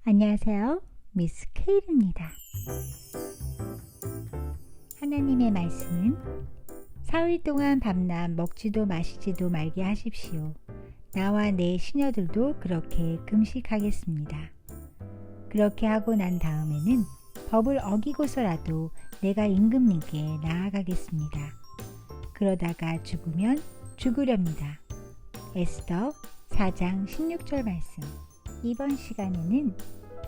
안녕하세요. 미스 케일입니다. 하나님의 말씀은 사흘 동안 밤낮 먹지도 마시지도 말게 하십시오. 나와 내 시녀들도 그렇게 금식하겠습니다. 그렇게 하고 난 다음에는 법을 어기고서라도 내가 임금님께 나아가겠습니다. 그러다가 죽으면 죽으렵니다. 에스더 4장 16절 말씀. 이번 시간에는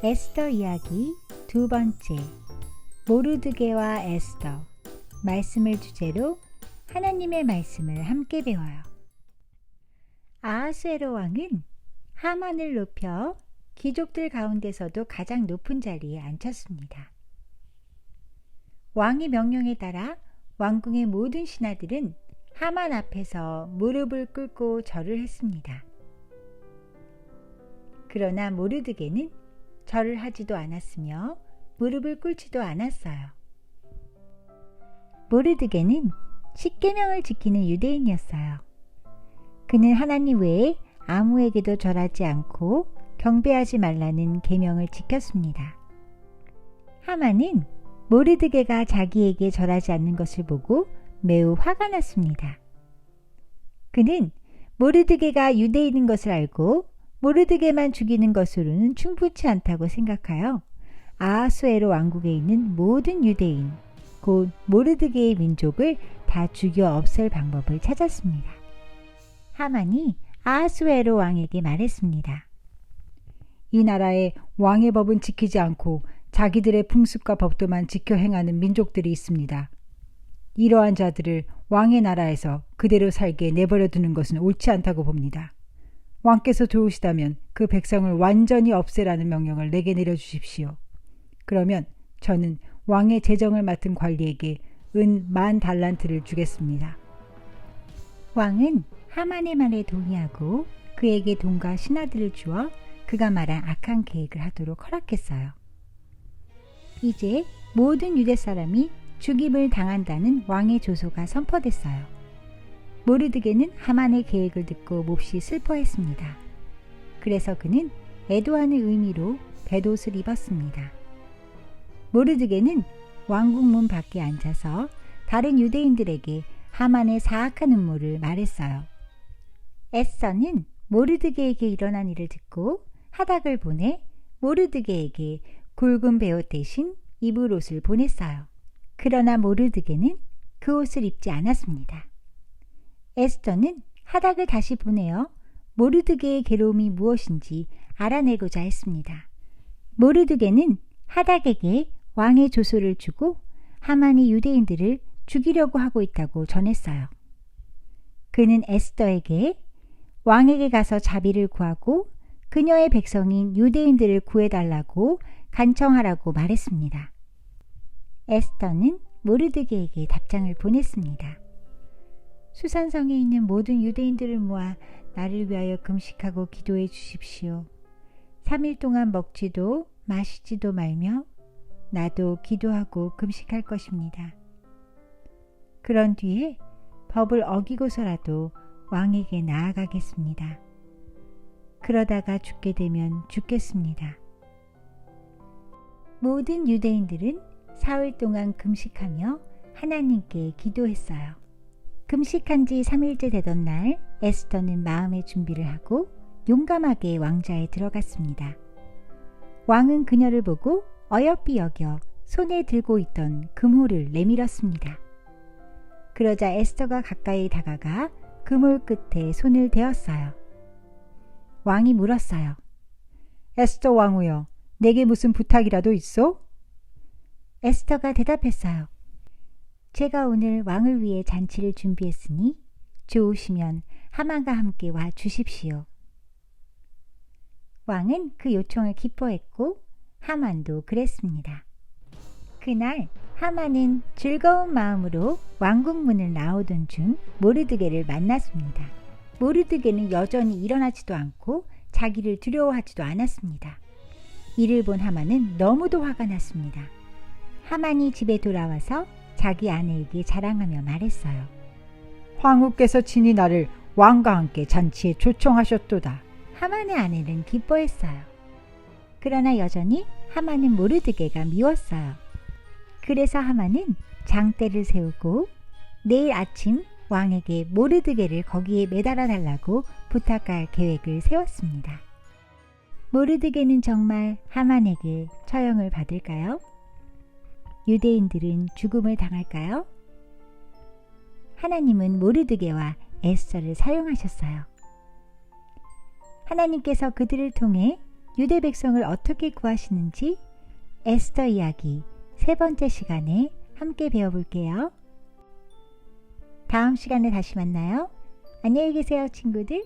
에스더 이야기 두 번째, 모르드게와 에스더 말씀을 주제로 하나님의 말씀을 함께 배워요. 아하수에로 왕은 하만을 높여 귀족들 가운데서도 가장 높은 자리에 앉혔습니다. 왕의 명령에 따라 왕궁의 모든 신하들은 하만 앞에서 무릎을 꿇고 절을 했습니다. 그러나 모르드게는 절을 하지도 않았으며 무릎을 꿇지도 않았어요. 모르드게는 십계명을 지키는 유대인이었어요. 그는 하나님 외에 아무에게도 절하지 않고 경배하지 말라는 계명을 지켰습니다. 하만은 모르드게가 자기에게 절하지 않는 것을 보고 매우 화가 났습니다. 그는 모르드게가 유대인인 것을 알고 모르드게만 죽이는 것으로는 충분치 않다고 생각하여 아하수에로 왕국에 있는 모든 유대인, 곧 모르드게의 민족을 다 죽여 없앨 방법을 찾았습니다. 하만이 아하수에로 왕에게 말했습니다. 이 나라에 왕의 법은 지키지 않고 자기들의 풍습과 법도만 지켜 행하는 민족들이 있습니다. 이러한 자들을 왕의 나라에서 그대로 살게 내버려 두는 것은 옳지 않다고 봅니다. 왕께서 좋으시다면 그 백성을 완전히 없애라는 명령을 내게 내려주십시오. 그러면 저는 왕의 재정을 맡은 관리에게 은 10,000달란트를 주겠습니다. 왕은 하만의 말에 동의하고 그에게 돈과 신하들을 주어 그가 말한 악한 계획을 하도록 허락했어요. 이제 모든 유대 사람이 죽임을 당한다는 왕의 조소가 선포됐어요. 모르드게는 하만의 계획을 듣고 몹시 슬퍼했습니다. 그래서 그는 애도하는 의미로 뱃옷을 입었습니다. 모르드게는 왕궁 문 밖에 앉아서 다른 유대인들에게 하만의 사악한 음모를 말했어요. 에스더는 모르드게에게 일어난 일을 듣고 하닥을 보내 모르드게에게 굵은 베옷 대신 입을 옷을 보냈어요. 그러나 모르드게는 그 옷을 입지 않았습니다. 에스더는 하닥을 다시 보내어 모르드게의 괴로움이 무엇인지 알아내고자 했습니다. 모르드게는 하닥에게 왕의 조소를 주고 하만이 유대인들을 죽이려고 하고 있다고 전했어요. 그는 에스더에게 왕에게 가서 자비를 구하고 그녀의 백성인 유대인들을 구해달라고 간청하라고 말했습니다. 에스더는 모르드게에게 답장을 보냈습니다. 수산성에 있는 모든 유대인들을 모아 나를 위하여 금식하고 기도해 주십시오. 3일 동안 먹지도 마시지도 말며 나도 기도하고 금식할 것입니다. 그런 뒤에 법을 어기고서라도 왕에게 나아가겠습니다. 그러다가 죽게 되면 죽겠습니다. 모든 유대인들은 사흘 동안 금식하며 하나님께 기도했어요. 금식한 지 3일째 되던 날 에스더는 마음의 준비를 하고 용감하게 왕좌에 들어갔습니다. 왕은 그녀를 보고 어여삐 여겨 손에 들고 있던 금호를 내밀었습니다. 그러자 에스더가 가까이 다가가 금홀 끝에 손을 대었어요. 왕이 물었어요. 에스더 왕후여, 내게 무슨 부탁이라도 있어? 에스더가 대답했어요. 제가 오늘 왕을 위해 잔치를 준비했으니 좋으시면 하만과 함께 와 주십시오. 왕은 그 요청을 기뻐했고 하만도 그랬습니다. 그날 하만은 즐거운 마음으로 왕궁 문을 나오던 중 모르드게를 만났습니다. 모르드게는 여전히 일어나지도 않고 자기를 두려워하지도 않았습니다. 이를 본 하만은 너무도 화가 났습니다. 하만이 집에 돌아와서 자기 아내에게 자랑하며 말했어요. 황후께서 친히 나를 왕과 함께 잔치에 초청하셨도다. 하만의 아내는 기뻐했어요. 그러나 여전히 하만은 모르드게가 미웠어요. 그래서 하만은 장대를 세우고 내일 아침 왕에게 모르드게를 거기에 매달아 달라고 부탁할 계획을 세웠습니다. 모르드게는 정말 하만에게 처형을 받을까요? 유대인들은 죽음을 당할까요? 하나님은 모르드게와 에스더를 사용하셨어요. 하나님께서 그들을 통해 유대 백성을 어떻게 구하시는지 에스더 이야기 3번째 시간에 함께 배워볼게요. 다음 시간에 다시 만나요. 안녕히 계세요, 친구들.